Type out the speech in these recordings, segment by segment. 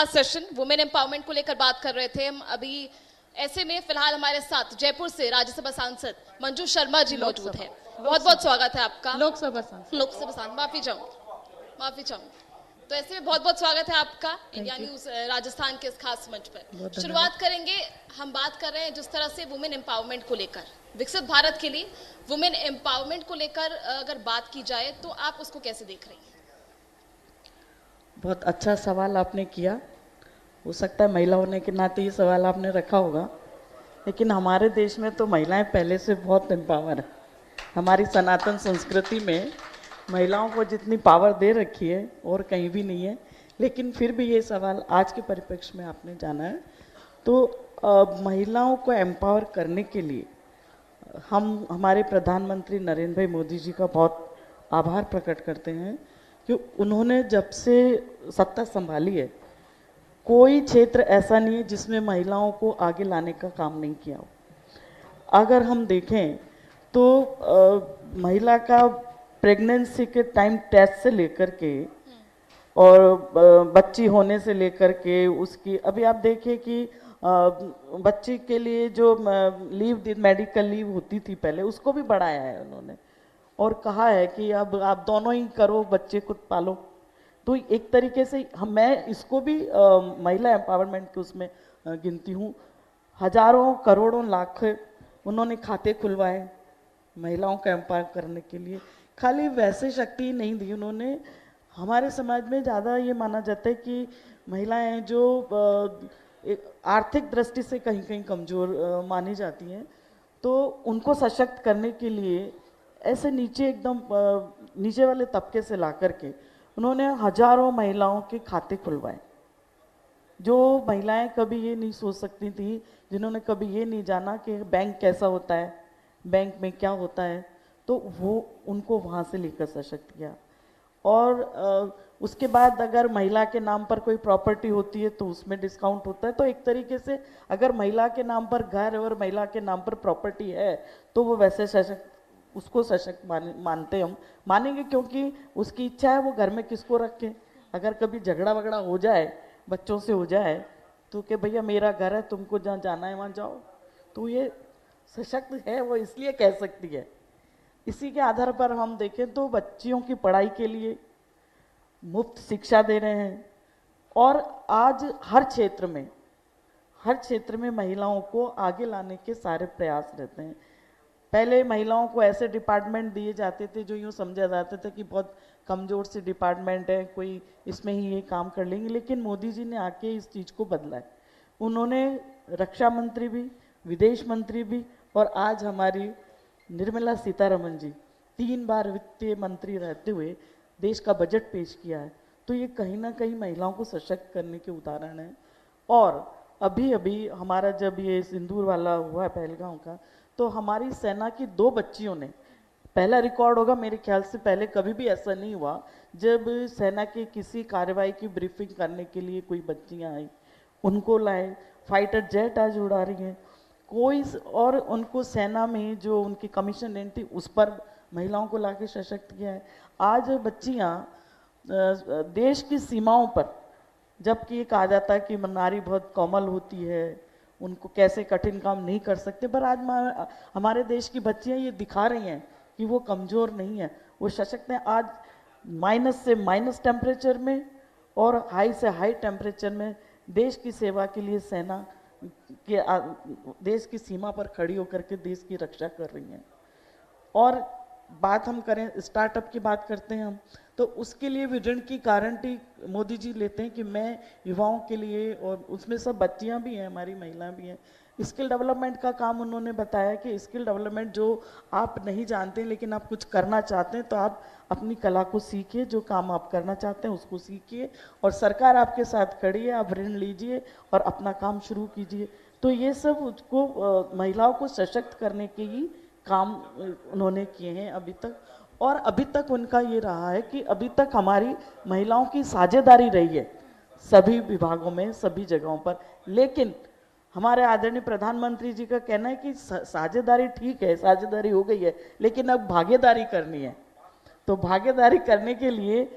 खास session women empowerment को लेकर बात कर रहे थे हम अभी। ऐसे में फिलहाल हमारे साथ जयपुर से राज्यसभा सांसद मंजू शर्मा जी मौजूद हैं। बहुत बहुत स्वागत है आपका। लोकसभा सांसद माफी चाहूँ। तो ऐसे में बहुत बहुत स्वागत है आपका इंडिया न्यूज राजस्थान के इस खास मंच पर। शुरुआत करेंगे, हम बात कर रहे हैं जिस तरह से वुमेन एम्पावरमेंट को लेकर, विकसित भारत के लिए वुमेन एम्पावरमेंट को लेकर अगर बात की जाए तो आप उसको कैसे देख रही हैं? बहुत अच्छा सवाल आपने किया। हो सकता है महिला होने के नाते ये सवाल आपने रखा होगा, लेकिन हमारे देश में तो महिलाएं पहले से बहुत एम्पावर है। हमारी सनातन संस्कृति में महिलाओं को जितनी पावर दे रखी है और कहीं भी नहीं है। लेकिन फिर भी ये सवाल आज के परिप्रेक्ष्य में आपने जाना है तो महिलाओं को एम्पावर करने के लिए हम हमारे प्रधानमंत्री नरेंद्र भाई मोदी जी का बहुत आभार प्रकट करते हैं कि उन्होंने जब से सत्ता संभाली है कोई क्षेत्र ऐसा नहीं है जिसमें महिलाओं को आगे लाने का काम नहीं किया हो। अगर हम देखें तो महिला का प्रेगनेंसी के टाइम टेस्ट से लेकर के और बच्ची होने से लेकर के उसकी, अभी आप देखिए कि बच्ची के लिए जो लीव मेडिकल लीव होती थी पहले, उसको भी बढ़ाया है उन्होंने और कहा है कि अब आप दोनों ही करो, बच्चे खुद पालो। तो एक तरीके से मैं इसको भी महिला एम्पावरमेंट के उसमें गिनती हूँ। हजारों करोड़ों लाख उन्होंने खाते खुलवाए महिलाओं को एम्पावर करने के लिए। खाली वैसे शक्ति नहीं दी उन्होंने। हमारे समाज में ज़्यादा ये माना जाता है कि महिलाएं जो आर्थिक दृष्टि से कहीं कहीं कमज़ोर मानी जाती हैं, तो उनको सशक्त करने के लिए ऐसे नीचे एकदम नीचे वाले तबके से ला करके उन्होंने हजारों महिलाओं के खाते खुलवाए। जो महिलाएं कभी ये नहीं सोच सकती थी, जिन्होंने कभी ये नहीं जाना कि बैंक कैसा होता है, बैंक में क्या होता है, तो वो उनको वहाँ से लेकर सशक्त किया। और उसके बाद अगर महिला के नाम पर कोई प्रॉपर्टी होती है तो उसमें डिस्काउंट होता है। तो एक तरीके से अगर महिला के नाम पर घर और महिला के नाम पर प्रॉपर्टी है तो वो वैसे सशक्त, उसको सशक्त मानते हम मानेंगे, क्योंकि उसकी इच्छा है वो घर में किसको रखे। अगर कभी झगड़ा वगड़ा हो जाए, बच्चों से हो जाए, तो कि भैया मेरा घर है, तुमको जहाँ जाना है वहाँ जाओ, तो ये सशक्त है, वो इसलिए कह सकती है। इसी के आधार पर हम देखें तो बच्चियों की पढ़ाई के लिए मुफ्त शिक्षा दे रहे हैं और आज हर क्षेत्र में महिलाओं को आगे लाने के सारे प्रयास रहते हैं। पहले महिलाओं को ऐसे डिपार्टमेंट दिए जाते थे जो यूँ समझा जाता था कि बहुत कमज़ोर सी डिपार्टमेंट है, कोई इसमें ही ये काम कर लेंगे। लेकिन मोदी जी ने आके इस चीज़ को बदला है। उन्होंने रक्षा मंत्री भी, विदेश मंत्री भी, और आज हमारी निर्मला सीतारमण जी 3 बार वित्तीय मंत्री रहते हुए देश का बजट पेश किया है। तो ये कहीं ना कहीं महिलाओं को सशक्त करने के उदाहरण है। और अभी अभी हमारा जब ये सिंदूर वाला हुआ पहलगांव का, तो हमारी सेना की 2 बच्चियों ने, पहला रिकॉर्ड होगा मेरे ख्याल से, पहले कभी भी ऐसा नहीं हुआ जब सेना की किसी कार्रवाई की ब्रीफिंग करने के लिए कोई बच्चियां आई, उनको लाए। फाइटर जेट आज उड़ा रही हैं कोई, और उनको सेना में जो उनकी कमीशन थी उस पर महिलाओं को लाके सशक्त किया है। आज बच्चियां देश की सीमाओं पर, जबकि ये कहा जाता है कि नारी बहुत कोमल होती है, उनको कैसे कठिन काम नहीं कर सकते, पर आज हमारे देश की बच्चियां ये दिखा रही हैं कि वो कमज़ोर नहीं है, वो सशक्त हैं। आज माइनस से माइनस टेम्परेचर में और हाई से हाई टेम्परेचर में देश की सेवा के लिए सेना के देश की सीमा पर खड़ी होकर के देश की रक्षा कर रही हैं। और बात हम करें स्टार्टअप की, बात करते हैं हम, तो उसके लिए विजन की गारंटी मोदी जी लेते हैं कि मैं युवाओं के लिए, और उसमें सब बच्चियां भी हैं, हमारी महिलाएं भी हैं, स्किल डेवलपमेंट का काम उन्होंने बताया कि स्किल डेवलपमेंट जो आप नहीं जानते लेकिन आप कुछ करना चाहते हैं तो आप अपनी कला को सीखिए, जो काम आप करना चाहते हैं उसको सीखिए, और सरकार आपके साथ खड़ी है, आप ऋण लीजिए और अपना काम शुरू कीजिए। तो ये सब उसको महिलाओं को सशक्त करने के ही काम उन्होंने किए हैं अभी तक। और अभी तक उनका ये रहा है कि अभी तक हमारी महिलाओं की साझेदारी रही है सभी विभागों में, सभी जगहों पर। लेकिन हमारे आदरणीय प्रधानमंत्री जी का कहना है कि साझेदारी ठीक है, साझेदारी हो गई है, लेकिन अब भागीदारी करनी है। तो भागीदारी करने के लिए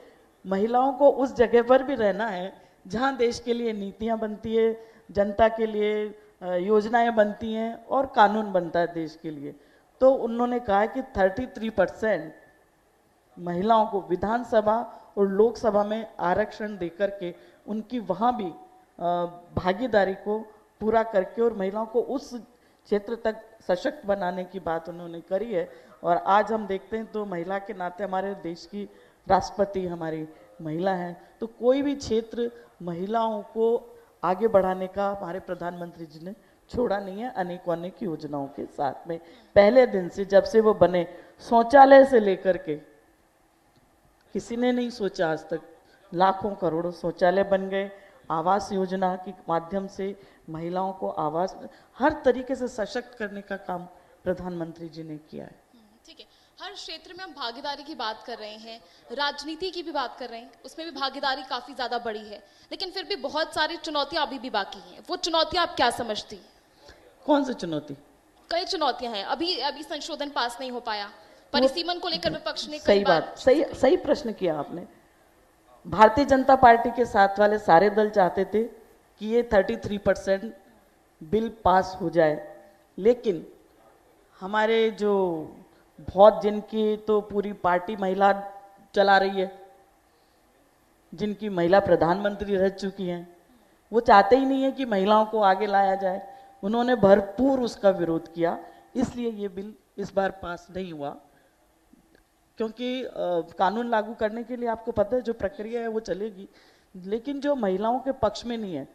महिलाओं को उस जगह पर भी रहना है जहाँ देश के लिए नीतियाँ बनती है, जनता के लिए योजनाएं बनती हैं और कानून बनता है देश के लिए। तो उन्होंने कहा कि 33% महिलाओं को विधानसभा और लोकसभा में आरक्षण देकर के उनकी वहाँ भी भागीदारी को पूरा करके और महिलाओं को उस क्षेत्र तक सशक्त बनाने की बात उन्होंने करी है। और आज हम देखते हैं तो महिला के नाते हमारे देश की राष्ट्रपति हमारी महिला हैं। तो कोई भी क्षेत्र महिलाओं को आगे बढ़ाने का हमारे प्रधानमंत्री जी ने छोड़ा नहीं है। अनेकों अनेक योजनाओं के साथ में पहले दिन से जब से वो बने, शौचालय से लेकर के किसी ने नहीं सोचा आज तक, लाखों करोड़ों शौचालय बन गए। आवास योजना के माध्यम से महिलाओं को आवास, हर तरीके से सशक्त करने का काम प्रधानमंत्री जी ने किया है। ठीक है, हर क्षेत्र में हम भागीदारी की बात कर रहे हैं, राजनीति की भी बात कर रहे हैं, उसमें भी भागीदारी काफी ज्यादा बड़ी है, लेकिन फिर भी बहुत सारी चुनौतियां अभी भी बाकी हैं। वो चुनौतियां आप क्या समझती हैं? कौन सी चुनौती? कई चुनौतियां हैं। अभी संशोधन पास नहीं हो पाया, परिसीमन को लेकर विपक्ष ने सही बात, सही प्रश्न किया आपने। भारतीय जनता पार्टी के साथ वाले सारे दल चाहते थे कि ये 33% बिल पास हो जाए, लेकिन हमारे जो बहुत, जिनकी तो पूरी पार्टी महिला चला रही है, जिनकी महिला प्रधानमंत्री रह चुकी हैं, वो चाहते ही नहीं है कि महिलाओं को आगे लाया जाए। उन्होंने भरपूर उसका विरोध किया, इसलिए ये बिल इस बार पास नहीं हुआ। क्योंकि कानून लागू करने के लिए आपको पता है जो प्रक्रिया है वो चलेगी, लेकिन जो महिलाओं के पक्ष में नहीं है,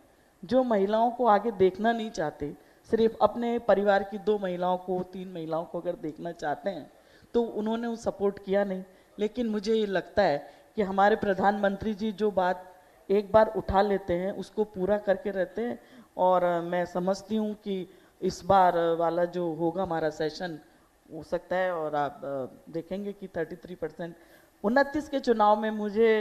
जो महिलाओं को आगे देखना नहीं चाहते, सिर्फ अपने परिवार की 2 महिलाओं को, 3 महिलाओं को अगर देखना चाहते हैं तो उन्होंने वो सपोर्ट किया नहीं। लेकिन मुझे ये लगता है कि हमारे प्रधानमंत्री जी जो बात एक बार उठा लेते हैं उसको पूरा करके रहते हैं। और मैं समझती हूँ कि इस बार वाला जो होगा हमारा सेशन हो सकता है, और आप देखेंगे कि 33%। 29 के चुनाव में मुझे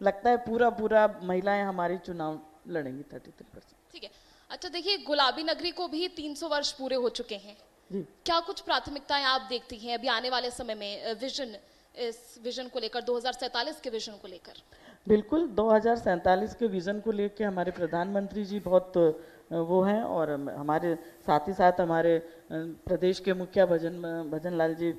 लगता है पूरा महिलाएं हमारी चुनाव लड़ेंगी 33%। ठीक है, अच्छा देखिए, गुलाबी नगरी को भी 300 वर्ष पूरे हो चुके हैं जी। क्या कुछ प्राथमिकताएं आप देखती हैं अभी आने वाले समय में, इस विजन को लेकर, 2047 के विजन को लेकर? बिल्कुल, 2047 के विजन को लेकर हमारे प्रधानमंत्री जी बहुत वो हैं, और हमारे साथ ही साथ हमारे प्रदेश के मुखिया भजन लाल जी,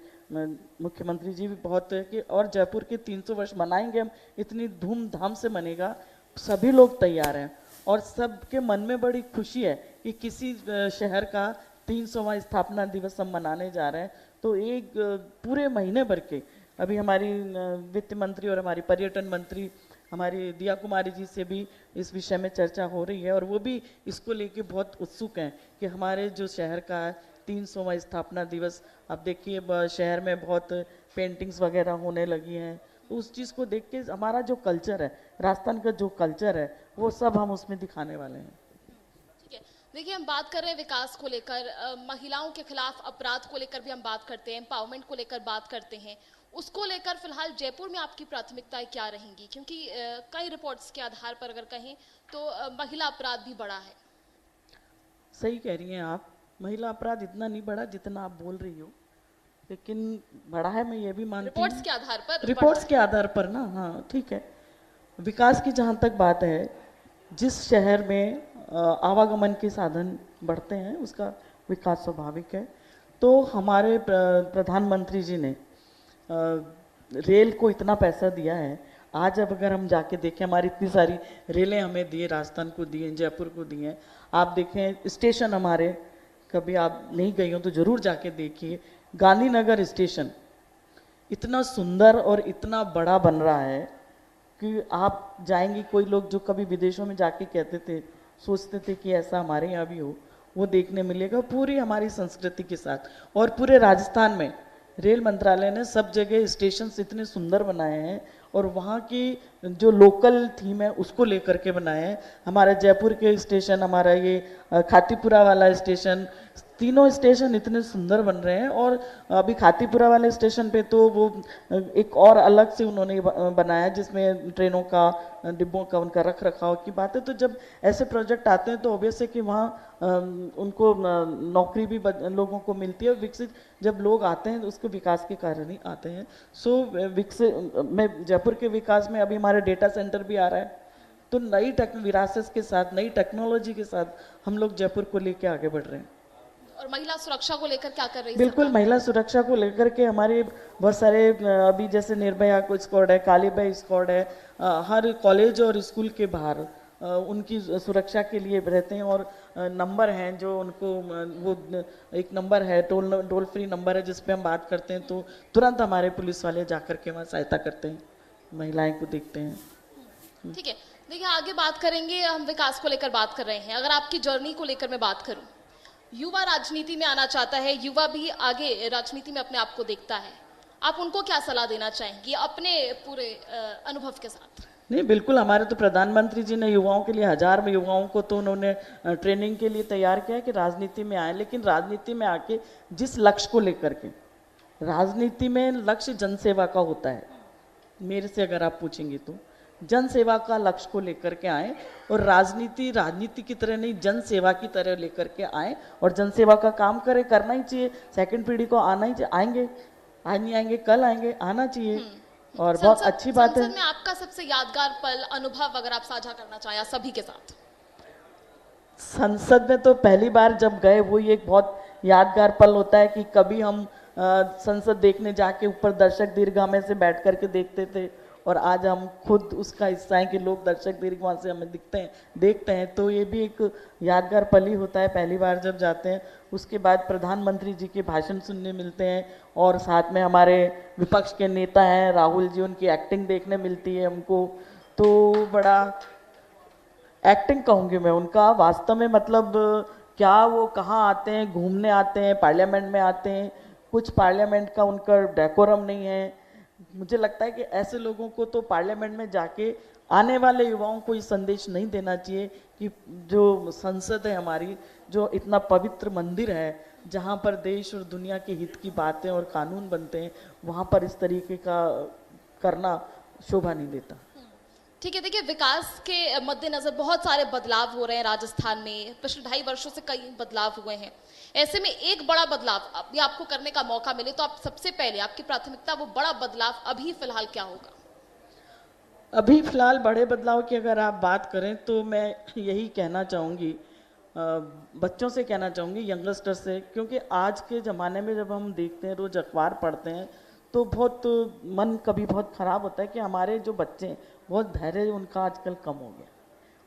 मुख्यमंत्री जी भी बहुत है कि और जयपुर के 300 वर्ष मनाएंगे हम, इतनी धूमधाम से मनेगा, सभी लोग तैयार हैं। और सबके मन में बड़ी खुशी है कि किसी शहर का 300वां स्थापना दिवस हम मनाने जा रहे हैं। तो एक पूरे महीने भर के, अभी हमारी वित्त मंत्री और हमारी पर्यटन मंत्री हमारी दिया कुमारी जी से भी इस विषय में चर्चा हो रही है, और वो भी इसको लेके बहुत उत्सुक हैं कि हमारे जो शहर का 300वां स्थापना दिवस, अब देखिए शहर में बहुत पेंटिंग्स वगैरह होने लगी हैं, तो उस चीज़ को देख के हमारा जो कल्चर है, राजस्थान का जो कल्चर है, वो सब हम उसमें दिखाने वाले हैं। ठीक है, देखिए हम बात कर रहे हैं विकास को लेकर, महिलाओं के खिलाफ अपराध को लेकर भी हम बात करते हैं, एम्पावरमेंट को लेकर बात करते हैं। उसको लेकर फिलहाल जयपुर में आपकी प्राथमिकताएं क्या रहेंगी? क्योंकि कई रिपोर्ट्स के आधार पर अगर कहें तो महिला अपराध भी बढ़ा है। सही कह रही हैं आप, महिला अपराध इतना नहीं बढ़ा जितना आप बोल रही हो, लेकिन बढ़ा है, मैं ये भी मानती हूँ। रिपोर्ट्स के आधार पर, रिपोर्ट्स के आधार पर ना, हाँ ठीक है। विकास की जहाँ तक बात है, जिस शहर में आवागमन के साधन बढ़ते हैं उसका विकास स्वाभाविक है। तो हमारे प्रधानमंत्री जी ने रेल को इतना पैसा दिया है। आज अब अगर हम जाके देखें, हमारी इतनी सारी रेलें हमें दिए, राजस्थान को दिए, जयपुर को दिए हैं। आप देखें स्टेशन हमारे, कभी आप नहीं गई हो तो जरूर जाके देखिए, गांधीनगर स्टेशन इतना सुंदर और इतना बड़ा बन रहा है कि आप जाएंगी, कोई लोग जो कभी विदेशों में जाके कहते थे, सोचते थे कि ऐसा हमारे यहाँ भी हो, वो देखने मिलेगा पूरी हमारी संस्कृति के साथ। और पूरे राजस्थान में रेल मंत्रालय ने सब जगह स्टेशन इतने सुंदर बनाए हैं, और वहाँ की जो लोकल थीम है उसको लेकर के बनाए हैं। हमारा जयपुर के स्टेशन, हमारा ये खातीपुरा वाला स्टेशन, तीनों स्टेशन इतने सुंदर बन रहे हैं। और अभी खातीपुरा वाले स्टेशन पे तो वो एक और अलग से उन्होंने बनाया जिसमें ट्रेनों का, डिब्बों का उनका रख रखाव की बात है। तो जब ऐसे प्रोजेक्ट आते हैं तो ऑब्वियस है कि वहाँ उनको नौकरी भी लोगों को मिलती है। विकसित जब लोग आते हैं तो उसके विकास के कारण ही आते हैं। सो विकसित में जयपुर के विकास में अभी हमारे डेटा सेंटर भी आ रहा है, तो नई विरासत के साथ, नई टेक्नोलॉजी के साथ हम लोग जयपुर को लेके आगे बढ़ रहे हैं। और महिला सुरक्षा को लेकर क्या कर रही है बिल्कुल, सरकार? महिला सुरक्षा को लेकर के हमारे बहुत सारे अभी जैसे निर्भया को स्क्वाड है, कालीबाई स्क्वाड है, हर कॉलेज और स्कूल के बाहर उनकी सुरक्षा के लिए रहते हैं। और नंबर हैं जो उनको वो एक नंबर है, टोल फ्री नंबर है जिस पे हम बात करते हैं तो तुरंत हमारे पुलिस वाले जाकर के वहाँ सहायता करते हैं, महिलाएं को देखते हैं। ठीक है, देखिए आगे बात करेंगे, हम विकास को लेकर बात कर रहे हैं। अगर आपकी जर्नी को लेकर मैं बात करूं, युवा राजनीति में आना चाहता है, युवा भी आगे राजनीति में अपने आप को देखता है, आप उनको क्या सलाह देना चाहेंगी अपने पूरे अनुभव के साथ? नहीं, बिल्कुल, हमारे तो प्रधानमंत्री जी ने युवाओं के लिए, हजार में युवाओं को तो उन्होंने ट्रेनिंग के लिए तैयार किया कि राजनीति में आए। लेकिन राजनीति में आके जिस लक्ष्य को लेकर के, राजनीति में लक्ष्य जनसेवा का होता है, मेरे से अगर आप पूछेंगे तो जनसेवा का लक्ष्य को लेकर के आए और राजनीति की तरह नहीं, जनसेवा की तरह लेकर के आए और जनसेवा का काम करें, करना ही चाहिए। सेकंड पीढ़ी को आना ही चाहिए, आएंगे, आज नहीं आएंगे कल आएंगे, आना चाहिए। और बहुत अच्छी बात है। संसद में आपका सबसे यादगार पल, अनुभव अगर आप साझा करना चाहें सभी के साथ? संसद में तो पहली बार जब गए, वो ये एक बहुत यादगार पल होता है कि कभी हम संसद देखने जाके ऊपर दर्शक दीर्घा में से बैठ करके देखते थे और आज हम खुद उसका हिस्सा हैं कि लोग दर्शक दीर्घ वहाँ से हमें देखते हैं। तो ये भी एक यादगार पल ही होता है पहली बार जब जाते हैं। उसके बाद प्रधानमंत्री जी के भाषण सुनने मिलते हैं और साथ में हमारे विपक्ष के नेता हैं राहुल जी, उनकी एक्टिंग देखने मिलती है हमको। तो बड़ा एक्टिंग कहूँगी मैं उनका, वास्तव में मतलब क्या वो कहाँ आते हैं, घूमने आते हैं, पार्लियामेंट में आते हैं, कुछ पार्लियामेंट का उनका डेकोरम नहीं है। मुझे लगता है कि ऐसे लोगों को तो पार्लियामेंट में जाके आने वाले युवाओं को ये संदेश नहीं देना चाहिए कि जो संसद है हमारी, जो इतना पवित्र मंदिर है जहाँ पर देश और दुनिया के हित की बातें और कानून बनते हैं, वहाँ पर इस तरीके का करना शोभा नहीं देता। ठीक है, देखिए विकास के मद्देनजर बहुत सारे बदलाव हो रहे हैं राजस्थान में, पिछले 2.5 वर्षों से कई बदलाव हुए हैं। ऐसे में एक बड़ा बदलाव अभी आपको करने का मौका मिले तो आप सबसे पहले, आपकी प्राथमिकता वो बड़ा बदलाव अभी फिलहाल क्या होगा? अभी फिलहाल बड़े बदलाव की अगर आप बात करें तो मैं यही कहना चाहूँगी, बच्चों से कहना चाहूँगी, यंगस्टर से, क्योंकि आज के ज़माने में जब हम देखते हैं, रोज़ अखबार पढ़ते हैं, तो बहुत मन कभी बहुत ख़राब होता है कि हमारे जो बच्चे हैं बहुत धैर्य उनका आजकल कम हो गया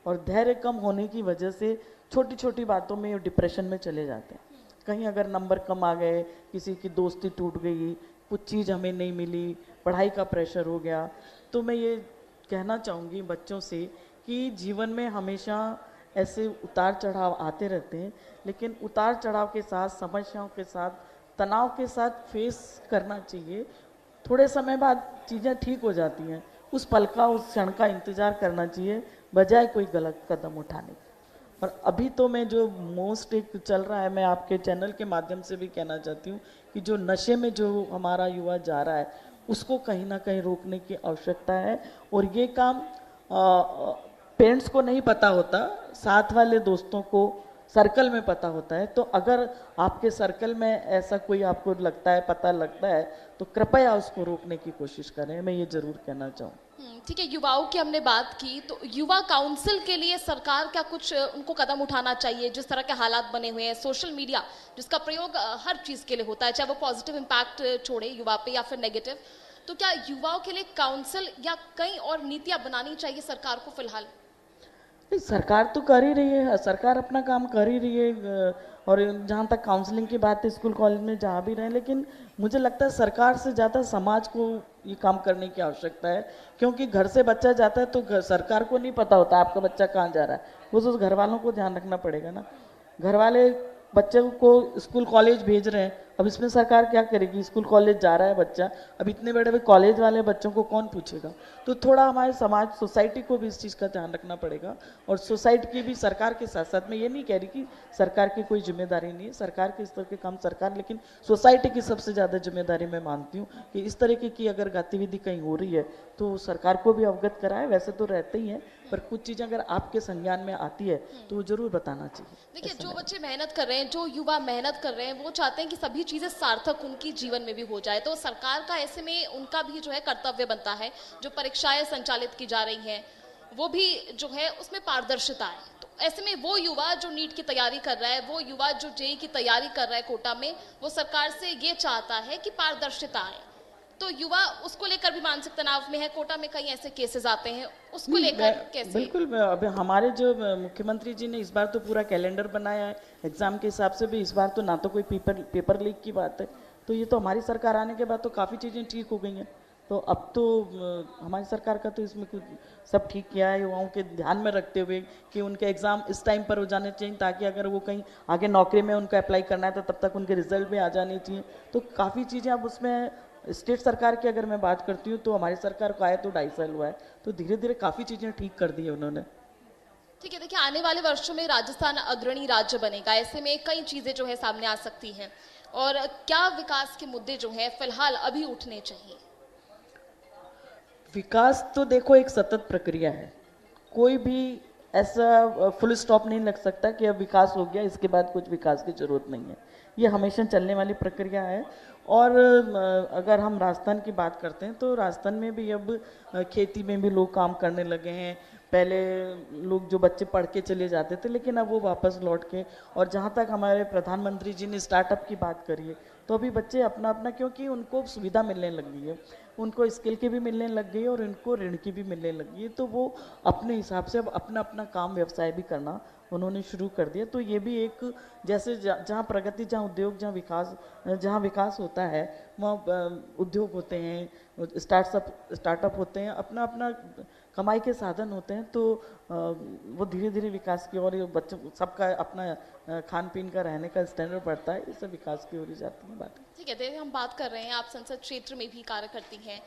और धैर्य कम होने की वजह से छोटी छोटी बातों में डिप्रेशन में चले जाते हैं। कहीं अगर नंबर कम आ गए, किसी की दोस्ती टूट गई, कुछ चीज़ हमें नहीं मिली, पढ़ाई का प्रेशर हो गया, तो मैं ये कहना चाहूँगी बच्चों से कि जीवन में हमेशा ऐसे उतार चढ़ाव आते रहते हैं, लेकिन उतार चढ़ाव के साथ, समस्याओं के साथ, तनाव के साथ फेस करना चाहिए। थोड़े समय बाद चीज़ें ठीक हो जाती हैं, उस पल का, उस क्षण का इंतज़ार करना चाहिए बजाय कोई गलत कदम उठाने। और अभी तो मैं जो मोस्ट एक चल रहा है, मैं आपके चैनल के माध्यम से भी कहना चाहती हूँ कि जो नशे में जो हमारा युवा जा रहा है उसको कहीं ना कहीं रोकने की आवश्यकता है। और ये काम पेरेंट्स को नहीं पता होता, साथ वाले दोस्तों को, सर्कल में पता होता है। तो अगर आपके सर्कल में ऐसा कोई आपको लगता है, पता लगता है, तो कृपया उसको रोकने की कोशिश करें, मैं ये जरूर कहना चाहूँ। ठीक है, युवाओं की हमने बात की, तो युवा काउंसिल के लिए सरकार क्या कुछ उनको कदम उठाना चाहिए? जिस तरह के हालात बने हुए हैं, सोशल मीडिया जिसका प्रयोग हर चीज़ के लिए होता है, चाहे वो पॉजिटिव इम्पैक्ट छोड़े युवा पे या फिर नेगेटिव, तो क्या युवाओं के लिए काउंसिल या कई और नीतियाँ बनानी चाहिए सरकार को फिलहाल? सरकार तो कर ही रही है, सरकार अपना काम कर ही रही है। और जहाँ तक काउंसलिंग की बात है, स्कूल कॉलेज में जा भी रहे हैं, लेकिन मुझे लगता है सरकार से ज़्यादा समाज को ये काम करने की आवश्यकता है। क्योंकि घर से बच्चा जाता है तो सरकार को नहीं पता होता आपका बच्चा कहाँ जा रहा है, वो तो घर वालों को ध्यान रखना पड़ेगा ना। घर वाले बच्चे को स्कूल कॉलेज भेज रहे हैं, अब इसमें सरकार क्या करेगी? स्कूल कॉलेज जा रहा है बच्चा, अब इतने बड़े कॉलेज वाले बच्चों को कौन पूछेगा? तो थोड़ा हमारे समाज, सोसाइटी को भी इस चीज़ का ध्यान रखना पड़ेगा। और सोसाइटी की भी सरकार के साथ साथ, मैं ये नहीं कह रही कि सरकार की कोई जिम्मेदारी नहीं है, सरकार के स्तर के काम सरकार, लेकिन सोसाइटी की सबसे ज़्यादा जिम्मेदारी मैं मानती हूँ कि इस तरीके की अगर गतिविधि कहीं हो रही है तो सरकार को भी अवगत कराए। वैसे तो रहते ही हैं, पर कुछ चीज़ें अगर आपके संज्ञान में आती है तो वो जरूर बताना चाहिए। देखिए, जो बच्चे मेहनत कर रहे हैं, जो युवा मेहनत कर रहे हैं, वो चाहते हैं कि सभी चीज़ें सार्थक उनकी जीवन में भी हो जाए, तो सरकार का ऐसे में उनका भी जो है कर्तव्य बनता है। जो परीक्षाएं संचालित की जा रही हैं, वो भी जो है उसमें पारदर्शिता है। तो ऐसे में वो युवा जो नीट की तैयारी कर रहा है, वो युवा जो जेईई की तैयारी कर रहा है कोटा में, वो सरकार से ये चाहता है कि पारदर्शिता आए। तो युवा उसको लेकर भी मानसिक तनाव में है। कोटा में कई ऐसे केसेस आते हैं, उसको लेकर कैसे? बिल्कुल अभी हमारे जो मुख्यमंत्री जी ने इस बार तो पूरा कैलेंडर बनाया है एग्जाम के हिसाब से भी। इस बार तो ना तो कोई पेपर लीक की बात है, तो ये तो हमारी सरकार आने के बाद तो काफ़ी चीज़ें ठीक हो गई हैं। तो अब तो हमारी सरकार का तो इसमें कुछ सब ठीक किया है, युवाओं के ध्यान में रखते हुए कि उनके एग्ज़ाम इस टाइम पर हो जाने चाहिए, ताकि अगर वो कहीं आगे नौकरी में उनको अप्लाई करना है तो तब तक उनके रिजल्ट भी आ जाने चाहिए। तो काफ़ी चीज़ें अब उसमें स्टेट सरकार की अगर मैं बात करती हूँ तो हमारी सरकार को आए तो 2.5 साल हुआ है, तो धीरे धीरे काफ़ी चीज़ें ठीक कर दी है उन्होंने। ठीक है, देखिए आने वाले वर्षों में राजस्थान अग्रणी राज्य बनेगा। ऐसे में कई चीजें जो है सामने आ सकती हैं, और क्या विकास के मुद्दे जो है फिलहाल अभी उठने चाहिए? विकास तो देखो एक सतत प्रक्रिया है, कोई भी ऐसा फुल स्टॉप नहीं लग सकता कि अब विकास हो गया इसके बाद कुछ विकास की जरूरत नहीं है। ये हमेशा चलने वाली प्रक्रिया है। और अगर हम राजस्थान की बात करते हैं तो राजस्थान में भी अब खेती में भी लोग काम करने लगे हैं। पहले लोग जो बच्चे पढ़ के चले जाते थे, लेकिन अब वो वापस लौट के, और जहाँ तक हमारे प्रधानमंत्री जी ने स्टार्टअप की बात करी है, तो अभी बच्चे अपना अपना, क्योंकि उनको सुविधा मिलने लग गई है, उनको स्किल की भी मिलने लग गई है और उनको ऋण की भी मिलने लग गई है, तो वो अपने हिसाब से अब अपना अपना काम व्यवसाय भी करना उन्होंने शुरू कर दिया। तो ये भी एक, जैसे जहाँ प्रगति, जहाँ उद्योग, जहाँ विकास होता है वहाँ उद्योग होते हैं, स्टार्टअप होते हैं, अपना अपना कमाई के साधन होते हैं। तो वो धीरे धीरे विकास की ओर, बच्चों सबका अपना खान पीन का, रहने का स्टैंडर्ड बढ़ता है, इससे विकास की ओर ही जाती है बात। ठीक है, देखिए हम बात कर रहे हैं, आप संसद क्षेत्र में भी कार्य करती हैं,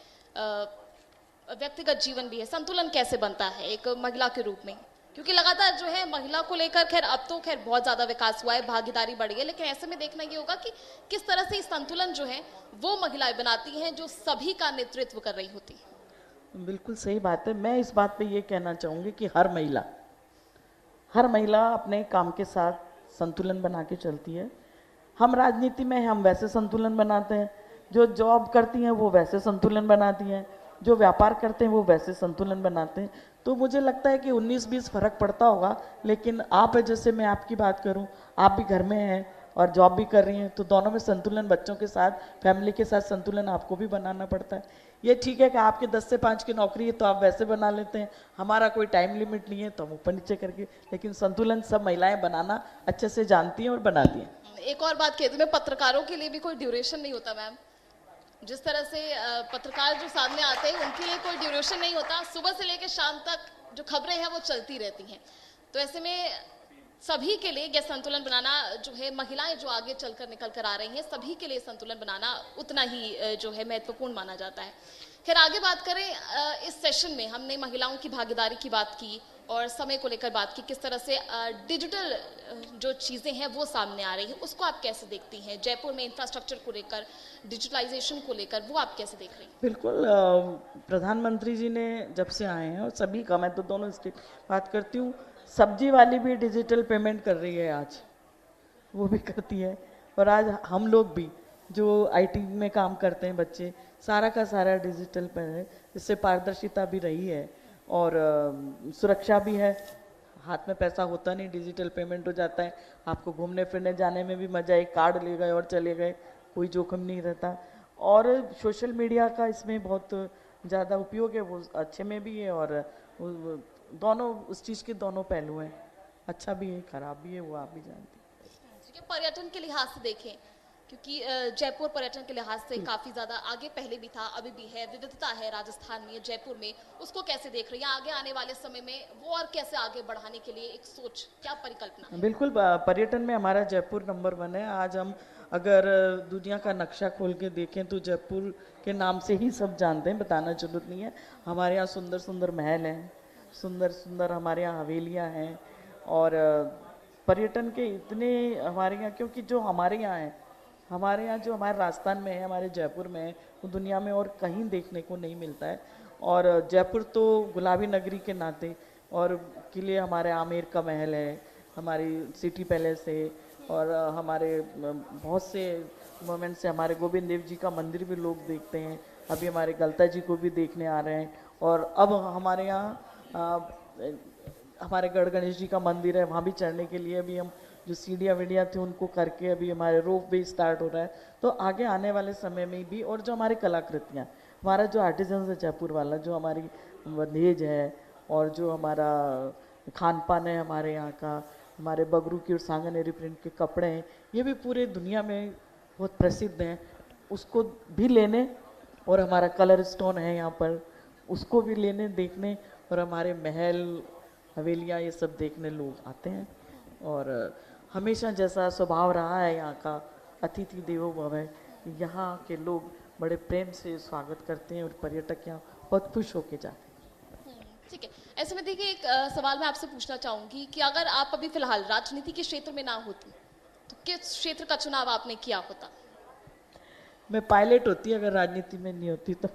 व्यक्तिगत जीवन भी है, संतुलन कैसे बनता है एक महिला के रूप में? क्योंकि लगातार जो है महिला को लेकर, खैर अब तो खैर बहुत ज्यादा विकास हुआ है, भागीदारी बढ़ी है, लेकिन ऐसे में देखना ये होगा कि किस तरह से संतुलन जो है वो महिलाएं बनाती हैं जो सभी का नेतृत्व कर रही होती है। बिल्कुल सही बात है। मैं इस बात पे ये कहना चाहूँगी कि हर महिला अपने काम के साथ संतुलन बना के चलती है। हम राजनीति में हैं, हम वैसे संतुलन बनाते हैं, जो जॉब करती हैं वो वैसे संतुलन बनाती हैं, जो व्यापार करते हैं वो वैसे संतुलन बनाते हैं। तो मुझे लगता है कि 19-20 फर्क पड़ता होगा, लेकिन आप, जैसे मैं आपकी बात करूं, आप भी घर में हैं और जॉब भी कर रही हैं, तो दोनों में संतुलन, बच्चों के साथ, फैमिली के साथ संतुलन आपको भी बनाना पड़ता है। ये ठीक है कि आपके 10 से 5 की नौकरी है तो आप वैसे बना लेते हैं, हमारा कोई टाइम लिमिट नहीं है तो हम ऊपर नीचे करके, लेकिन संतुलन सब महिलाएं बनाना अच्छे से जानती हैं और बनाती हैं। एक और बात कहती हूँ, पत्रकारों के लिए भी कोई ड्यूरेशन नहीं होता मैम। जिस तरह से पत्रकार जो सामने आते हैं उनके लिए कोई ड्यूरेशन नहीं होता, सुबह से लेकर शाम तक जो खबरें हैं वो चलती रहती हैं। तो ऐसे में सभी के लिए यह संतुलन बनाना जो है, महिलाएं जो आगे चलकर निकल कर आ रही हैं, सभी के लिए संतुलन बनाना उतना ही जो है महत्वपूर्ण माना जाता है। खैर आगे बात करें, इस सेशन में हमने महिलाओं की भागीदारी की बात की और समय को लेकर बात की, किस तरह से डिजिटल जो चीजें हैं वो सामने आ रही है, उसको आप कैसे देखती हैं? जयपुर में इंफ्रास्ट्रक्चर को लेकर, डिजिटलाइजेशन को लेकर, वो आप कैसे देख रही हैं? बिल्कुल, प्रधानमंत्री जी ने जब से आए हैं, और सभी का, मैं तो दोनों स्टेट बात करती हूँ, सब्जी वाली भी डिजिटल पेमेंट कर रही है आज, वो भी करती है। और आज हम लोग भी जो आईटी में काम करते हैं बच्चे, सारा का सारा डिजिटल पर है, इससे पारदर्शिता भी रही है और सुरक्षा भी है। हाथ में पैसा होता नहीं, डिजिटल पेमेंट हो जाता है, आपको घूमने फिरने जाने में भी मजा, एक कार्ड ले गए और चले गए, कोई जोखिम नहीं रहता। और सोशल मीडिया का इसमें बहुत ज़्यादा उपयोग है, वो अच्छे में भी है, और दोनों, उस चीज़ के दोनों पहलू हैं, अच्छा भी है खराब भी है, वो आप भी जानते हैं। पर्यटन के लिहाज से देखें, क्योंकि जयपुर पर्यटन के लिहाज से काफी ज्यादा आगे पहले भी था, अभी भी है, विविधता है राजस्थान में, जयपुर में, उसको कैसे देख रही हैं? आगे आने वाले समय में वो और कैसे आगे बढ़ाने के लिए एक सोच, क्या परिकल्पना? बिल्कुल, पर्यटन में हमारा जयपुर नंबर 1 है। आज हम अगर दुनिया का नक्शा खोल के देखें तो जयपुर के नाम से ही सब जानते हैं, बताना जरूरत नहीं है। हमारे यहाँ सुंदर सुंदर महल हैं, सुंदर सुंदर हमारे यहाँ हवेलियाँ हैं, और पर्यटन के इतने हमारे यहाँ, क्योंकि जो हमारे यहाँ है, हमारे यहाँ जो हमारे राजस्थान में है, हमारे जयपुर में है, वो दुनिया में और कहीं देखने को नहीं मिलता है। और जयपुर तो गुलाबी नगरी के नाते, और किले हमारे आमेर का महल है, हमारी सिटी पैलेस है, और हमारे बहुत से मोमेंट से हमारे गोविंद देव जी का मंदिर भी लोग देखते हैं, अभी हमारे गलता जी को भी देखने आ रहे हैं। और अब हमारे यहाँ हमारे गढ़ गणेश जी का मंदिर है, वहाँ भी चढ़ने के लिए अभी हम जो सीढ़ियाँ वीडियाँ थी उनको करके अभी हमारे रोप वे स्टार्ट हो रहा है। तो आगे आने वाले समय में भी, और जो हमारी कलाकृतियाँ, हमारा जो आर्टिजन्स है जयपुर वाला, जो हमारी बंधेज है और जो हमारा खान पान है हमारे यहाँ का, हमारे बगरू की और सांगनेरी प्रिंट के कपड़े हैं, ये भी पूरे दुनिया में बहुत प्रसिद्ध हैं। उसको भी लेने, और हमारा कलर स्टोन है यहाँ पर, उसको भी लेने देखने, और हमारे महल हवेलियाँ ये सब देखने लोग आते हैं। और हमेशा जैसा स्वभाव रहा है यहाँ का, अतिथि देवो भव है, यहाँ के लोग बड़े प्रेम से स्वागत करते हैं और पर्यटक यहाँ बहुत खुश होके जाते हैं। ठीक है, ऐसे में देखिए एक सवाल मैं आपसे पूछना चाहूंगी कि अगर आप अभी फिलहाल राजनीति के क्षेत्र में ना होती तो किस क्षेत्र का चुनाव आपने किया होता? मैं पायलट होती अगर राजनीति में नहीं होती तो।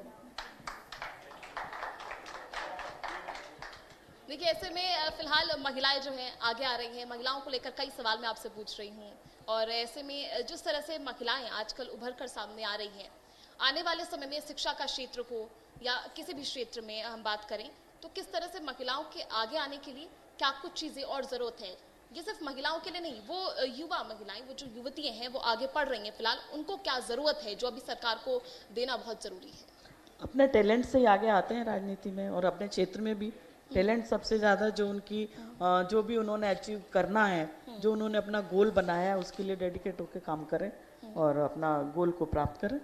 देखिए ऐसे में फिलहाल महिलाएं जो हैं आगे आ रही हैं, महिलाओं को लेकर कई सवाल मैं आपसे पूछ रही हूँ, और ऐसे में जिस तरह से महिलाएं आजकल उभर कर सामने आ रही हैं, आने वाले समय में शिक्षा का क्षेत्र हो या किसी भी क्षेत्र में हम बात करें तो किस तरह से महिलाओं के आगे आने के लिए क्या कुछ चीज़ें और ज़रूरत है? ये सिर्फ महिलाओं के लिए नहीं, वो युवा महिलाएं, वो जो युवतियाँ हैं वो आगे पढ़ रही हैं, फिलहाल उनको क्या ज़रूरत है जो अभी सरकार को देना बहुत ज़रूरी है? अपने टैलेंट से ही आगे आते हैं राजनीति में, और अपने क्षेत्र में भी टैलेंट सबसे ज़्यादा जो उनकी जो भी उन्होंने अचीव करना है, जो उन्होंने अपना गोल बनाया है, उसके लिए डेडिकेट होकर काम करें और अपना गोल को प्राप्त करें।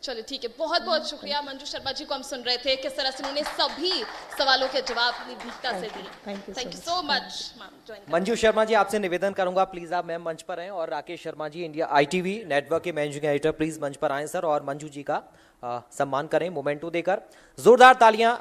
चलिए ठीक है, बहुत बहुत शुक्रिया। मंजू शर्मा जी को हम सुन रहे थे, किस तरह से उन्होंने सभी सवालों के जवाब अपनी दीप्ता से दिए। Thank you so much ma'am. Manju Sharma ji, आपसे निवेदन करूंगा प्लीज आप मैम मंच पर आएं, और Rakesh Sharma ji India ITV network के मैनेजिंग एडिटर प्लीज मंच पर आएं सर, और मंजू जी का सम्मान करें मोमेंटो देकर। जोरदार तालियां।